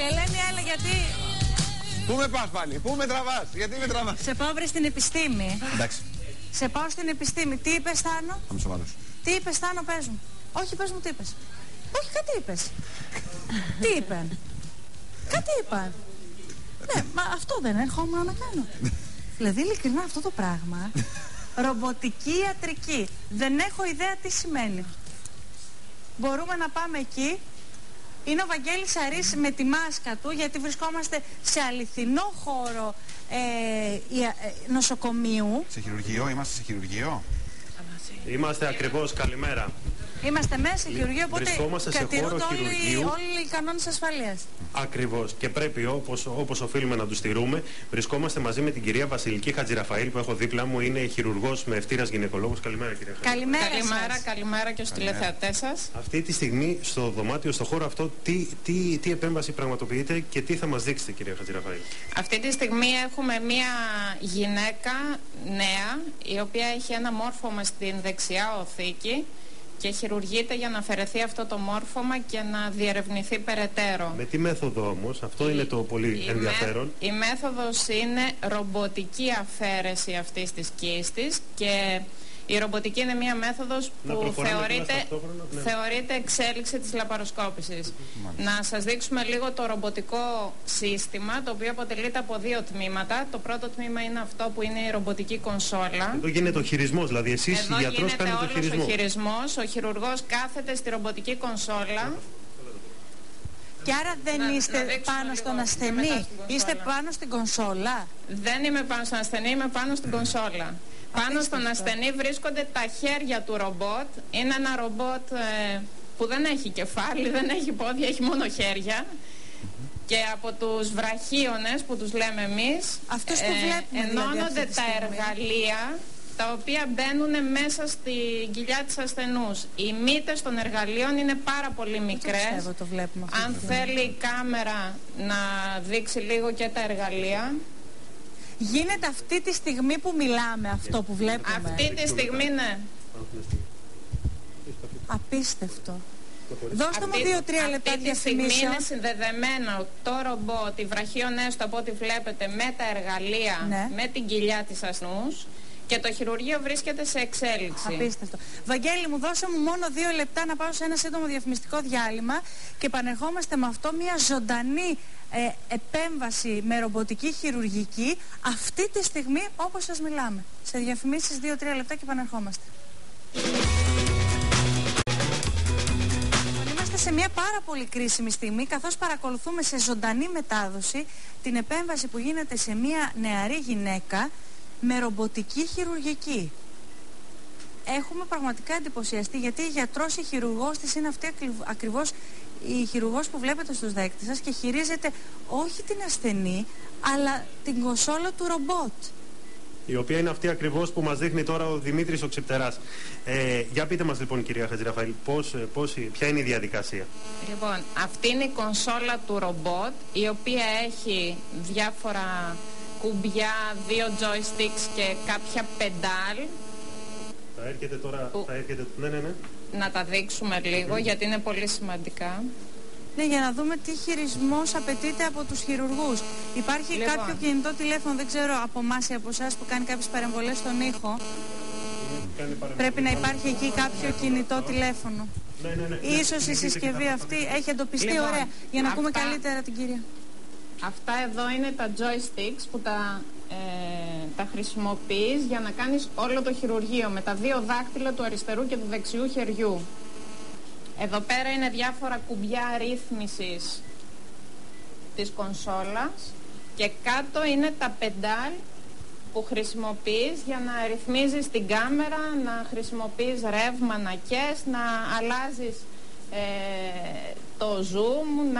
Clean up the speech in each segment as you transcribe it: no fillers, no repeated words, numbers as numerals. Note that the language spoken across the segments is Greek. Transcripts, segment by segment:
Ελένη, έλα, γιατί... Πού με πας πάλι, πού με τραβάς, γιατί με τραβάς? Σε πάω βρε στην επιστήμη. Εντάξει. Σε πάω στην επιστήμη. Τι είπες, Θάνο? Θα είμαι σοβαρός. Τι είπες, Θάνο, πες μου. Όχι, πες μου τι είπες. Όχι, κάτι είπες. Τι είπαν? Κάτι είπαν. Ναι, μα αυτό δεν έρχομαι να κάνω. Δηλαδή, ειλικρινά αυτό το πράγμα, ρομποτική ιατρική, δεν έχω ιδέα τι σημαίνει. Μπορούμε να πάμε εκεί. Είναι ο Βαγγέλης Αρής με τη μάσκα του, γιατί βρισκόμαστε σε αληθινό χώρο νοσοκομείου. Σε χειρουργείο, είμαστε σε χειρουργείο. Είμαστε ακριβώς, καλημέρα. Είμαστε μέσα σε χειρουργείο, οπότε βρισκόμαστε σε χώρο χειρουργείου. Όλοι οι κανόνες ασφαλείας. Ακριβώς. Και πρέπει όπως οφείλουμε να τους στηρούμε. Βρισκόμαστε μαζί με την κυρία Βασιλική Χατζηραφαήλ που έχω δίπλα μου. Είναι χειρουργός με ευτήρας γυναικολόγος. Καλημέρα, κυρία Χατζηραφαήλ. Καλημέρα και στους τηλεθεατές σας. Αυτή τη στιγμή στο δωμάτιο, στο χώρο αυτό, τι επέμβαση πραγματοποιείτε και τι θα μας δείξετε, κυρία Χατζηραφαήλ? Αυτή τη στιγμή έχουμε μία γυναίκα νέα, η οποία έχει ένα μόρφωμα στην δεξιά οθήκη και χειρουργείται για να αφαιρεθεί αυτό το μόρφωμα και να διερευνηθεί περαιτέρω. Με τι μέθοδο όμως? Αυτό είναι το πολύ ενδιαφέρον. Η μέθοδος είναι ρομποτική αφαίρεση αυτής της κίστης και η ρομποτική είναι μια μέθοδος που θεωρείται εξέλιξη της λαπαροσκόπησης. Να σας δείξουμε λίγο το ρομποτικό σύστημα, το οποίο αποτελείται από δύο τμήματα. Το πρώτο τμήμα είναι αυτό που είναι η ρομποτική κονσόλα. Εδώ γίνεται ο χειρισμός, δηλαδή εσείς εδώ γιατρός κάνετε το χειρισμό. Ο χειρισμός, ο χειρουργός κάθεται στη ρομποτική κονσόλα. Και άρα δεν είστε πάνω στον ασθενή, είστε πάνω στην κονσόλα? Δεν είμαι πάνω στον ασθενή, είμαι πάνω στην κονσόλα. Πάνω στον ασθενή βρίσκονται τα χέρια του ρομπότ. Είναι ένα ρομπότ που δεν έχει κεφάλι, δεν έχει πόδια, έχει μόνο χέρια. Και από τους βραχίονες που τους λέμε εμείς, ενώνονται τα εργαλεία τα οποία μπαίνουν μέσα στην κοιλιά της ασθενούς. Οι μύτες των εργαλείων είναι πάρα πολύ μικρές. Αν θέλει η κάμερα να δείξει λίγο και τα εργαλεία. Γίνεται αυτή τη στιγμή που μιλάμε αυτό που βλέπουμε? Αυτή τη στιγμή ναι. Απίστευτο. Δώστε μου 2-3 λεπτά διαφημίσεων. Αυτή τη στιγμή είναι συνδεδεμένο το ρομπότ, οι βραχίονες του από ό,τι βλέπετε, με τα εργαλεία, με την κοιλιά της ασθενούς. Και το χειρουργείο βρίσκεται σε εξέλιξη. Απίστευτο. Βαγγέλη, μου δώσε μου μόνο 2 λεπτά να πάω σε ένα σύντομο διαφημιστικό διάλειμμα και επανερχόμαστε με αυτό μια ζωντανή επέμβαση με ρομποτική χειρουργική αυτή τη στιγμή όπως σας μιλάμε. Σε διαφημίσεις 2-3 λεπτά και επανερχόμαστε. Είμαστε σε μια πάρα πολύ κρίσιμη στιγμή, καθώς παρακολουθούμε σε ζωντανή μετάδοση την επέμβαση που γίνεται σε μια νεαρή γυναίκα με ρομποτική χειρουργική. Έχουμε πραγματικά εντυπωσιαστεί, γιατί η γιατρός, η χειρουργός της είναι αυτή ακριβώς η χειρουργός που βλέπετε στους δέκτες σας και χειρίζεται όχι την ασθενή, αλλά την κονσόλα του ρομπότ. Η οποία είναι αυτή ακριβώς που μας δείχνει τώρα ο Δημήτρης ο Ξυπτεράς. Για πείτε μας λοιπόν, κυρία Χατζηραφαήλ, ποια είναι η διαδικασία? Λοιπόν, αυτή είναι η κονσόλα του ρομπότ, η οποία έχει διάφορα κουμπιά, 2 joysticks και κάποια πεντάλ. Θα έρχεται τώρα, ναι. Να τα δείξουμε λίγο, γιατί είναι πολύ σημαντικά. Ναι, για να δούμε τι χειρισμός απαιτείται από τους χειρουργούς. Υπάρχει κάποιο κινητό τηλέφωνο, δεν ξέρω από εμάς ή από εσάς, που κάνει κάποιες παρεμβολές στον ήχο. Πρέπει να υπάρχει εκεί κάποιο κινητό τηλέφωνο. Ναι. Ίσως η συσκευή αυτή έχει εντοπιστεί, ωραία, για να ακούμε καλύτερα την κυρία. Αυτά εδώ είναι τα joysticks που τα χρησιμοποιείς για να κάνεις όλο το χειρουργείο με τα 2 δάχτυλα του αριστερού και του δεξιού χεριού. Εδώ πέρα είναι διάφορα κουμπιά ρύθμισης της κονσόλας και κάτω είναι τα πεντάλ που χρησιμοποιείς για να ρυθμίζεις την κάμερα, να χρησιμοποιείς ρεύμα να να αλλάζεις το zoom,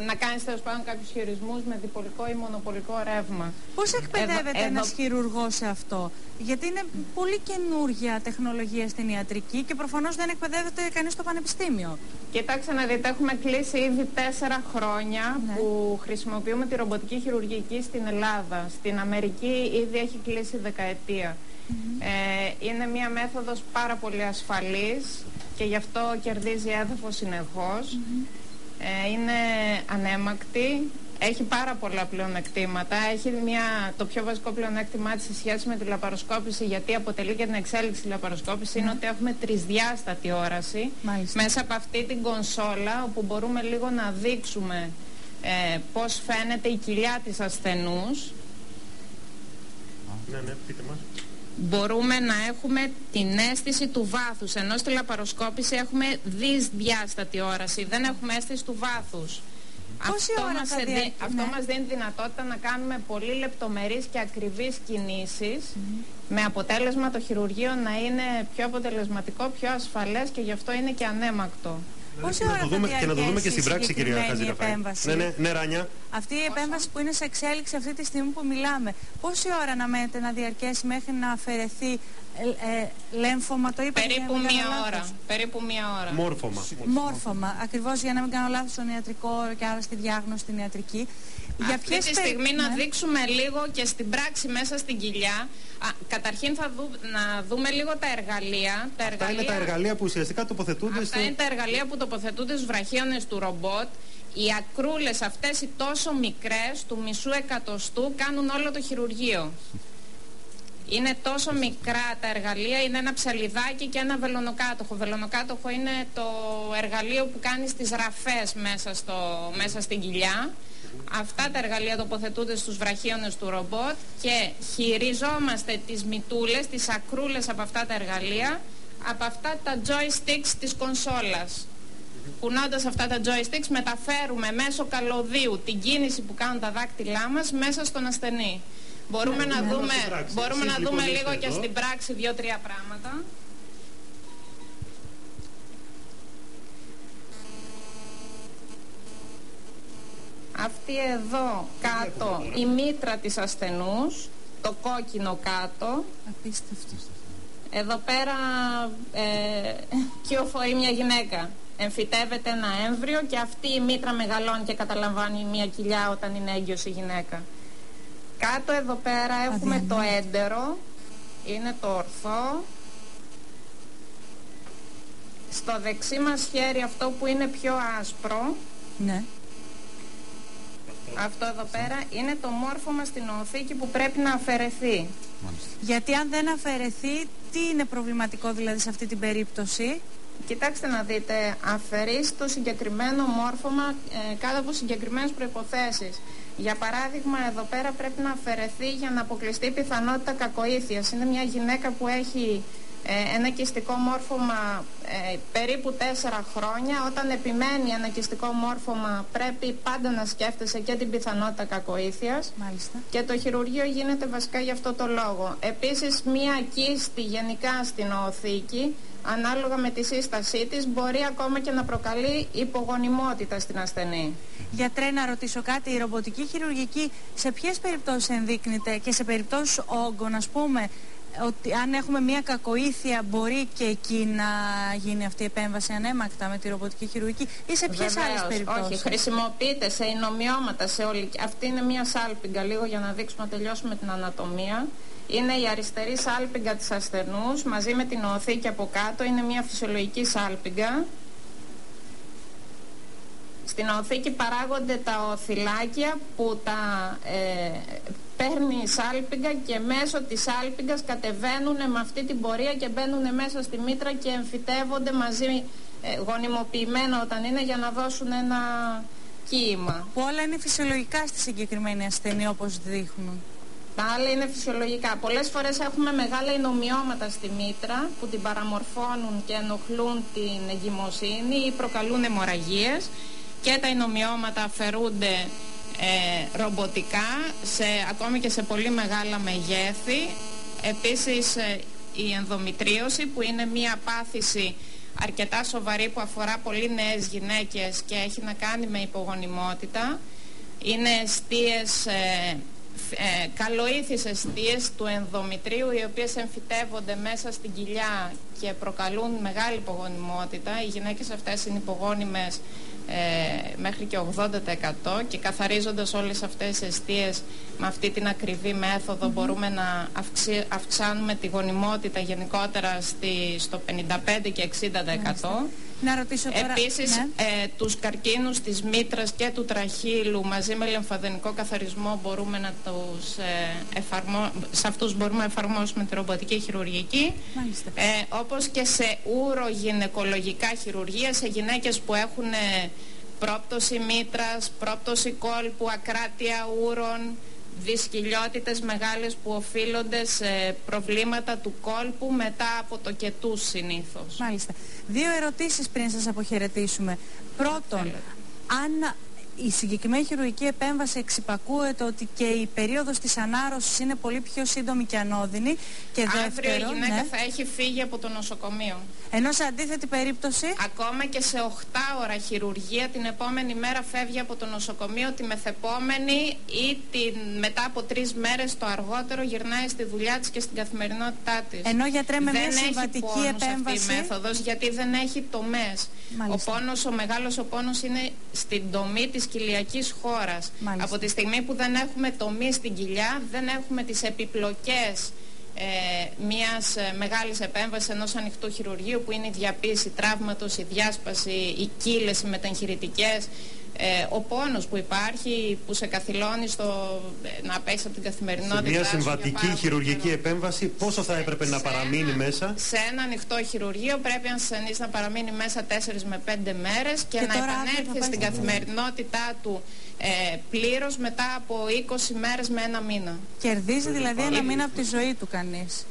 να κάνεις τέλος πάντων κάποιους χειρισμούς με διπολικό ή μονοπολικό ρεύμα. Πώς εκπαιδεύεται ένας χειρουργός σε αυτό? Γιατί είναι πολύ καινούργια τεχνολογία στην ιατρική και προφανώς δεν εκπαιδεύεται κανείς στο πανεπιστήμιο. Κοιτάξτε να δείτε, έχουμε κλείσει ήδη 4 χρόνια που χρησιμοποιούμε τη ρομποτική χειρουργική στην Ελλάδα. Στην Αμερική ήδη έχει κλείσει δεκαετία. Είναι μια μέθοδος πάρα πολύ ασφαλής και γι' αυτό κερδίζει έδαφος συνεχώς. Είναι ανέμακτη. Έχει πάρα πολλά πλεονεκτήματα. Έχει το πιο βασικό πλεονέκτημά της σε σχέση με τη λαπαροσκόπηση, γιατί αποτελεί και την εξέλιξη της λαπαροσκόπησης, είναι ότι έχουμε τρισδιάστατη όραση. Μάλιστα. Μέσα από αυτή την κονσόλα, όπου μπορούμε λίγο να δείξουμε πώς φαίνεται η κοιλιά της ασθενούς. Ναι, πείτε μας. Μπορούμε να έχουμε την αίσθηση του βάθους, ενώ στη λαπαροσκόπηση έχουμε δυσδιάστατη όραση, δεν έχουμε αίσθηση του βάθους. Αυτό μας δίνει δυνατότητα να κάνουμε πολύ λεπτομερείς και ακριβείς κινήσεις, με αποτέλεσμα το χειρουργείο να είναι πιο αποτελεσματικό, πιο ασφαλές, και γι' αυτό είναι και ανέμακτο. Πόση ώρα και να το δούμε και στην πράξη, κυρία Χατζηραφαήλ. Ναι, Ράνια. Αυτή η επέμβαση που είναι σε εξέλιξη αυτή τη στιγμή που μιλάμε, πόση ώρα αναμένεται να διαρκέσει μέχρι να αφαιρεθεί λέμφωμα, το είπατε? Περίπου μία ώρα. Μόρφωμα, ακριβώς, για να μην κάνω λάθος στον ιατρικό και άρα στη διάγνωση στην ιατρική. Αυτή τη στιγμή να δείξουμε λίγο και στην πράξη μέσα στην κοιλιά. Καταρχήν να δούμε λίγο τα εργαλεία. Αυτά είναι τα εργαλεία που ουσιαστικά τοποθετούνται. Αυτά είναι τα εργαλεία που τοποθετούνται στους βραχίονες του ρομπότ. Οι ακρούλες αυτές, οι τόσο μικρές, του μισού εκατοστού, κάνουν όλο το χειρουργείο. Είναι τόσο μικρά τα εργαλεία, είναι ένα ψαλιδάκι και ένα βελονοκάτοχο. Βελονοκάτοχο είναι το εργαλείο που κάνει τις ραφές μέσα στην κοιλιά. Αυτά τα εργαλεία τοποθετούνται στους βραχίονες του ρομπότ και χειριζόμαστε τις μητούλες, τις ακρούλες από αυτά τα εργαλεία, από αυτά τα joysticks της κονσόλας. Κουνώντας αυτά τα joysticks μεταφέρουμε μέσω καλωδίου την κίνηση που κάνουν τα δάκτυλά μας μέσα στον ασθενή. Μπορούμε να δούμε λίγο και στην πράξη 2-3 πράγματα. Αυτή εδώ κάτω η μήτρα της ασθενούς, το κόκκινο κάτω. Απίστευτο. Εδώ πέρα κυοφορεί μια γυναίκα. Εμφυτεύεται ένα έμβριο και αυτή η μήτρα μεγαλώνει και καταλαμβάνει μια κοιλιά όταν είναι έγκυος η γυναίκα. Κάτω εδώ πέρα έχουμε το έντερο, είναι το ορθό. Στο δεξί μας χέρι αυτό που είναι πιο άσπρο, ναι, αυτό εδώ πέρα είναι το μόρφωμα στην οθήκη που πρέπει να αφαιρεθεί. Γιατί αν δεν αφαιρεθεί, τι είναι προβληματικό δηλαδή σε αυτή την περίπτωση? Κοιτάξτε να δείτε, αφαιρείς το συγκεκριμένο μόρφωμα κάτω από συγκεκριμένες προϋποθέσεις. Για παράδειγμα, εδώ πέρα πρέπει να αφαιρεθεί για να αποκλειστεί η πιθανότητα κακοήθειας. Είναι μια γυναίκα που έχει ένα κυστικό μόρφωμα περίπου 4 χρόνια. Όταν επιμένει ένα κυστικό μόρφωμα πρέπει πάντα να σκέφτεσαι και την πιθανότητα κακοήθειας. Μάλιστα. Και το χειρουργείο γίνεται βασικά για αυτό το λόγο. Επίσης, μια κίστη γενικά στην οθήκη, ανάλογα με τη σύστασή της, μπορεί ακόμα και να προκαλεί υπογονιμότητα στην ασθενή. Γιατρέ, να ρωτήσω κάτι, η ρομποτική χειρουργική σε ποιες περιπτώσεις ενδείκνυται και σε περιπτώσεις όγκων, ας πούμε, ότι αν έχουμε μια κακοήθεια μπορεί και εκεί να γίνει αυτή η επέμβαση ανέμακτα με τη ρομποτική χειρουργική, ή σε ποιες άλλες περιπτώσεις? Όχι, χρησιμοποιείται σε εινομιώματα, σε όλη. Αυτή είναι μια σάλπιγγα, λίγο για να δείξουμε, να τελειώσουμε την ανατομία. Είναι η αριστερή σάλπιγγα της ασθενούς μαζί με την οθήκη από κάτω, είναι μια φυσιολογική σάλπιγγα. Στην οθήκη παράγονται τα οθυλάκια που τα παίρνει η σάλπιγγα και μέσω της σάλπιγγας κατεβαίνουν με αυτή την πορεία και μπαίνουν μέσα στη μήτρα και εμφυτεύονται μαζί γονιμοποιημένα όταν είναι, για να δώσουν ένα κύμα. Που όλα είναι φυσιολογικά στη συγκεκριμένη ασθενή όπως δείχνουν. Τα άλλα είναι φυσιολογικά. Πολλές φορές έχουμε μεγάλα εινομιώματα στη μήτρα που την παραμορφώνουν και ενοχλούν την εγκυμοσύνη ή προκαλούν αιμορραγίες, και τα εινομιώματα αφαιρούνται ρομποτικά, ακόμη και σε πολύ μεγάλα μεγέθη. Επίσης η ενδομητρίωση, που είναι μια πάθηση αρκετά σοβαρή που αφορά πολύ νέες γυναίκες και έχει να κάνει με υπογονιμότητα. Είναι αιστείες, καλοήθεις αιστείες του ενδομητρίου, οι οποίες εμφυτεύονται μέσα στην κοιλιά και προκαλούν μεγάλη υπογονιμότητα. Οι γυναίκες αυτές είναι υπογόνιμες μέχρι και 80% και καθαρίζοντας όλες αυτές τις αιστείες με αυτή την ακριβή μέθοδο μπορούμε να αυξάνουμε τη γονιμότητα γενικότερα στο 55 και 60%. Να ρωτήσω τώρα. Επίσης, τους καρκίνους της μήτρας και του τραχύλου μαζί με λεμφαδενικό καθαρισμό μπορούμε να τους σε αυτούς μπορούμε να εφαρμόσουμε τη ρομποτική χειρουργική. Όπως και σε ουρογυναικολογικά χειρουργία, σε γυναίκες που έχουν πρόπτωση μήτρας, πρόπτωση κόλπου, ακράτεια ούρων, δυσκολιότητες μεγάλες που οφείλονται σε προβλήματα του κόλπου μετά από το κετούς συνήθως. Μάλιστα. 2 ερωτήσεις πριν σας αποχαιρετήσουμε. Πρώτον, αν η συγκεκριμένη χειρουργική επέμβαση εξυπακούεται ότι και η περίοδος της ανάρρωσης είναι πολύ πιο σύντομη και ανώδυνη. Και αύριο δεύτερον, η γυναίκα θα έχει φύγει από το νοσοκομείο. Ενώ σε αντίθετη περίπτωση, ακόμα και σε 8 ώρα χειρουργία, την επόμενη μέρα φεύγει από το νοσοκομείο, τη μεθεπόμενη ή μετά από 3 μέρες το αργότερο γυρνάει στη δουλειά της και στην καθημερινότητά της. Ενώ γιατρέ με μια συμβατική επέμβαση αυτή η μέθοδος, γιατί δεν έχει τομές. Ο μεγάλος πόνος είναι στην τομή της κοιλιακής χώρας. Από τη στιγμή που δεν έχουμε τομή στην κοιλιά, δεν έχουμε τις επιπλοκές μιας μεγάλης επέμβασης ενός ανοιχτού χειρουργείου, που είναι η διαπίση τραύματος, η διάσπαση, οι κύλες, οι μεταγχειρητικές, ο πόνος που υπάρχει, που σε καθυλώνει να παίξεις από την καθημερινότητα. Σε μια συμβατική χειρουργική επέμβαση πόσο θα έπρεπε να παραμείνει μέσα? Σε ένα ανοιχτό χειρουργείο πρέπει ένα ασθενής να παραμείνει μέσα 4 με 5 μέρες και να επανέλθει στην καθημερινότητά του πλήρως μετά από 20 μέρες με 1 μήνα. Κερδίζει δηλαδή 1 μήνα από τη ζωή του κανείς.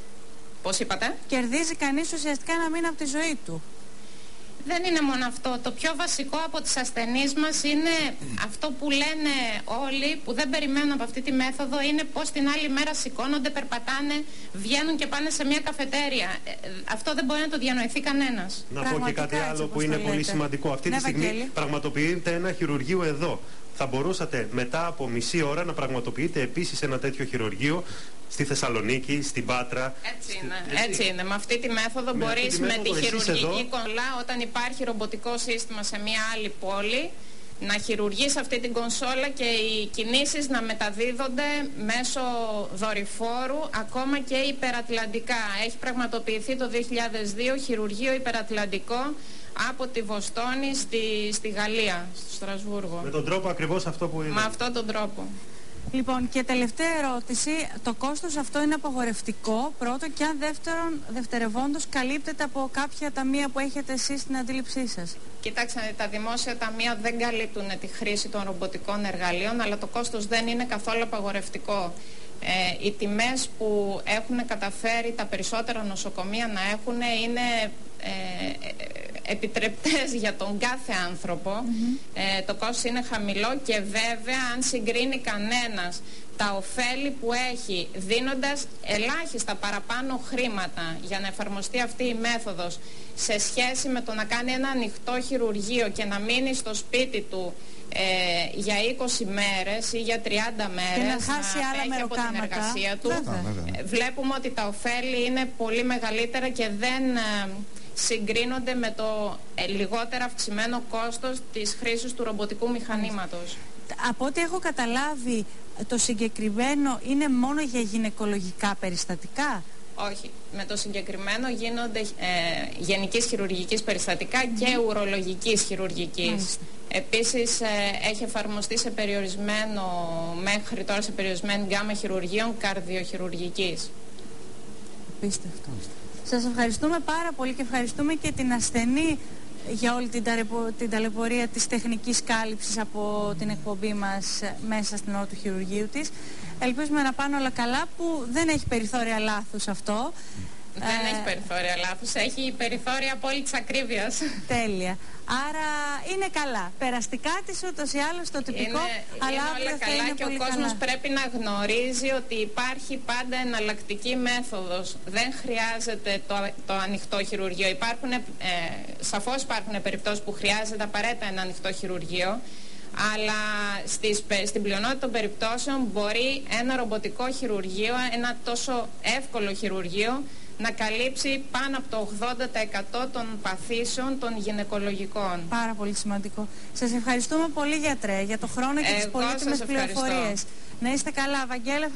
Πώς είπατε? Κερδίζει κανείς ουσιαστικά 1 μήνα από τη ζωή του. Δεν είναι μόνο αυτό. Το πιο βασικό από τις ασθενείς μας είναι αυτό που λένε όλοι, που δεν περιμένουν από αυτή τη μέθοδο, είναι πως την άλλη μέρα σηκώνονται, περπατάνε, βγαίνουν και πάνε σε μια καφετέρια. Αυτό δεν μπορεί να το διανοηθεί κανένας. Να πω και κάτι άλλο που είναι πολύ σημαντικό. Αυτή τη στιγμή πραγματοποιείται ένα χειρουργείο εδώ. Θα μπορούσατε μετά από μισή ώρα να πραγματοποιείτε επίσης ένα τέτοιο χειρουργείο στη Θεσσαλονίκη, στην Πάτρα. Έτσι είναι. Με αυτή τη μέθοδο μπορείς με τη χειρουργική κονσόλα, όταν υπάρχει ρομποτικό σύστημα σε μια άλλη πόλη, να χειρουργείς αυτή την κονσόλα και οι κινήσεις να μεταδίδονται μέσω δορυφόρου, ακόμα και υπερατλαντικά. Έχει πραγματοποιηθεί το 2002 χειρουργείο υπερατλαντικό από τη Βοστόνη στη Γαλλία, στο Στρασβούργο. Με τον τρόπο ακριβώς αυτό που είδαμε. Με αυτόν τον τρόπο. Λοιπόν, και τελευταία ερώτηση. Το κόστος αυτό είναι απαγορευτικό, πρώτο, και αν δευτερευόντως καλύπτεται από κάποια ταμεία που έχετε εσείς στην αντίληψή σας? Κοιτάξτε, τα δημόσια ταμεία δεν καλύπτουν τη χρήση των ρομποτικών εργαλείων, αλλά το κόστος δεν είναι καθόλου απαγορευτικό. Οι τιμές που έχουν καταφέρει τα περισσότερα νοσοκομεία να έχουν είναι επιτρεπτές για τον κάθε άνθρωπο. Το κόστος είναι χαμηλό και βέβαια αν συγκρίνει κανένας τα ωφέλη που έχει δίνοντας ελάχιστα παραπάνω χρήματα για να εφαρμοστεί αυτή η μέθοδος σε σχέση με το να κάνει ένα ανοιχτό χειρουργείο και να μείνει στο σπίτι του για 20 μέρες ή για 30 μέρες και να χάσει άλλα από την εργασία του, βλέπουμε ότι τα ωφέλη είναι πολύ μεγαλύτερα και δεν συγκρίνονται με το λιγότερο αυξημένο κόστος της χρήσης του ρομποτικού μηχανήματος. Από ό,τι έχω καταλάβει, το συγκεκριμένο είναι μόνο για γυναικολογικά περιστατικά? Όχι. Με το συγκεκριμένο γίνονται γενικής χειρουργικής περιστατικά και ουρολογικής χειρουργικής. Επίσης έχει εφαρμοστεί σε μέχρι τώρα σε περιορισμένη γκάμα χειρουργείων καρδιοχειρουργικής. Απίστευτο. Σας ευχαριστούμε πάρα πολύ και ευχαριστούμε και την ασθενή για όλη την ταλαιπωρία της τεχνικής κάλυψης από την εκπομπή μας μέσα στην ώρα του χειρουργείου της. Ελπίζουμε να πάνε όλα καλά, που δεν έχει περιθώρια λάθους αυτό. Δεν έχει περιθώρια λάθους, έχει περιθώρια απόλυτης ακρίβειας. Τέλεια. Άρα είναι καλά. Περαστικά της ούτως ή άλλως το τυπικό, αλλά είναι όλα καλά και ο κόσμος πρέπει να γνωρίζει ότι υπάρχει πάντα εναλλακτική μέθοδος. Δεν χρειάζεται το ανοιχτό χειρουργείο. Σαφώς υπάρχουν περιπτώσεις που χρειάζεται απαραίτητα ένα ανοιχτό χειρουργείο, αλλά στην πλειονότητα των περιπτώσεων μπορεί ένα ρομποτικό χειρουργείο, ένα τόσο εύκολο χειρουργείο, να καλύψει πάνω από το 80% των παθήσεων των γυναικολογικών. Πάρα πολύ σημαντικό. Σας ευχαριστούμε πολύ, γιατρέ, για το χρόνο και τις πολύτιμες πληροφορίες. Να είστε καλά, Βαγγέλα.